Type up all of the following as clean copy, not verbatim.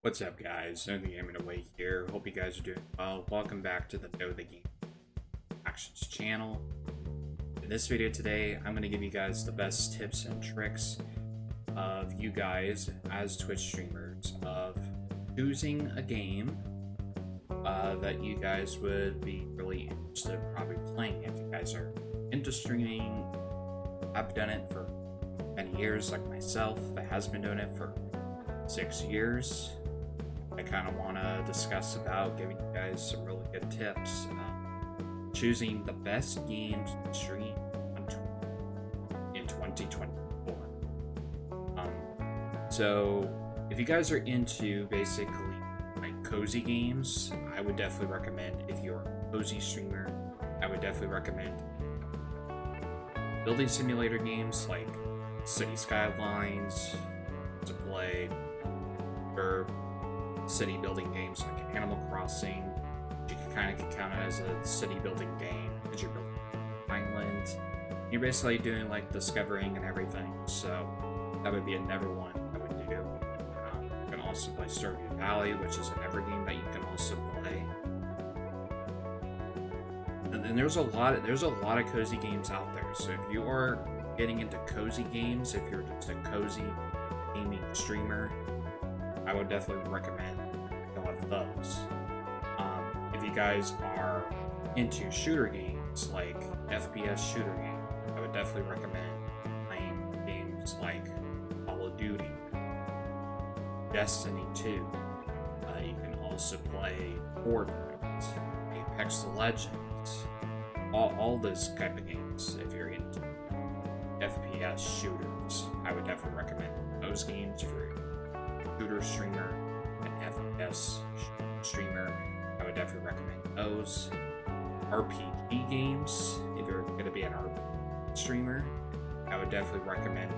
What's up, guys? Know the Gaming Away here. Hope you guys are doing well. Welcome back to the Know the Game Actions channel. In this video today, I'm going to give you guys the best tips and tricks of you guys as Twitch streamers of choosing a game that you guys would be really interested in probably playing if you guys are into streaming. I've done it for many years, like myself. I has been doing it for 6 years. I kind of want to discuss about giving you guys some really good tips, choosing the best games to stream in 2024. So if you guys are into basically like cozy games, I would definitely recommend, if you're a cozy streamer, I would definitely recommend building simulator games like City Skylines to play, or city building games like Animal Crossing. You can kind of count it as a city building game because you're building an island. You're basically doing like discovering and everything. So that would be another one I would do. You can also play Stardew Valley, which is another game that you can also play. And then there's a lot of cozy games out there. So if you are getting into cozy games, if you're just a cozy gaming streamer, I would definitely recommend a lot of those. If you guys are into shooter games, like FPS shooter game, I would definitely recommend playing games like Call of Duty, Destiny 2. You can also play Fortnite, Apex Legends, all those type of games. If you're into FPS shooters, I would definitely recommend those games. If you're shooter streamer, an FPS streamer, I would definitely recommend those. RPG games, if you're going to be an RPG streamer, I would definitely recommend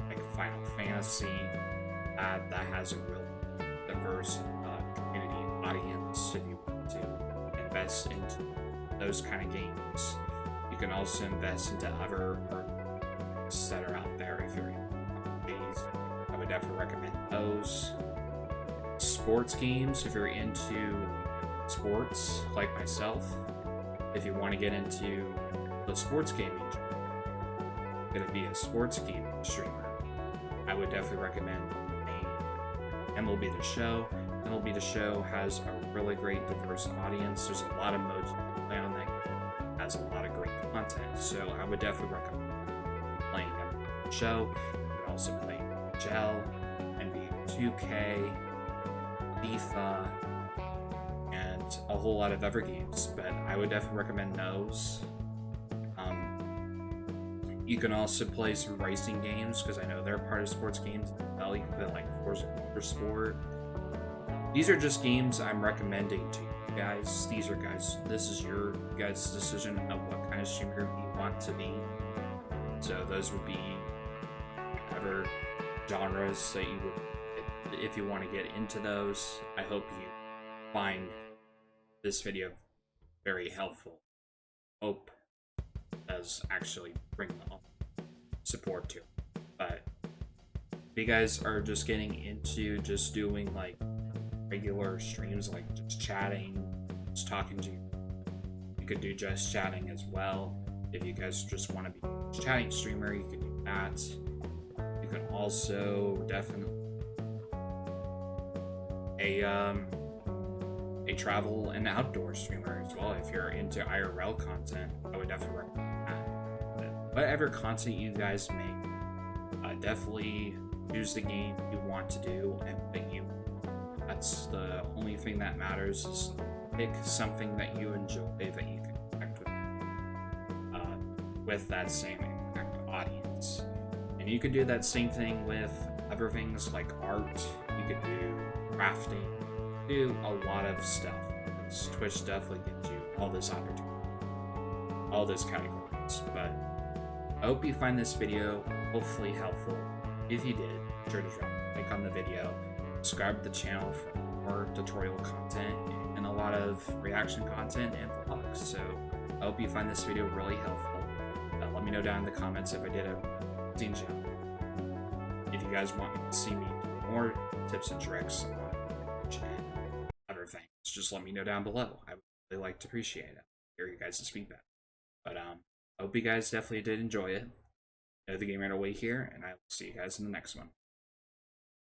like Final Fantasy. That has a real diverse community audience. If you want to invest into those kind of games, you can also invest into other RPGs that are out there. If you're into RPGs, I would definitely recommend those. Sports games, if you're into sports like myself, if you want to get into the sports gaming, going to be a sports gaming streamer, I would definitely recommend MLB The Show. MLB The Show has a really great diverse audience. There's a lot of modes you can play on that game. It has a lot of great content, so I would definitely recommend playing MLB The Show. You can also play NHL, NBA 2K, FIFA, and a whole lot of other games, but I would definitely recommend those. You can also play some racing games, because I know they're part of sports games as well. You can play like Forza Motorsport. These are just games I'm recommending to you guys. This is your guys' decision of what kind of streamer you want to be. So those would be other genres that you would, if you want to get into those. I hope you find this video very helpful. Hope does actually bring support to it. But if you guys are just getting into just doing like regular streams, like just chatting, just talking to you, you could do just chatting as well. If you guys just want to be a chatting streamer, you can do that. You can also definitely a travel and outdoor streamer as well. If you're into IRL content, I would definitely recommend that. But whatever content you guys make, definitely choose the game you want to do, and that's the only thing that matters, is pick something that you enjoy that you can connect with that same exact audience. And you could do that same thing with other things like art. You could do crafting, do a lot of stuff. Twitch definitely gives you all this opportunity, all those categories. But I hope you find this video hopefully helpful. If you did, be sure to drop a like on the video, subscribe to the channel for more tutorial content and a lot of reaction content and vlogs. So I hope you find this video really helpful. Let me know down in the comments if I did a scene job. If you guys want to see me do more tips and tricks on and other things, just let me know down below. I would really like to appreciate it. Hear you guys' feedback. But I hope you guys definitely did enjoy it. Know the Game Right Away here, and I will see you guys in the next one.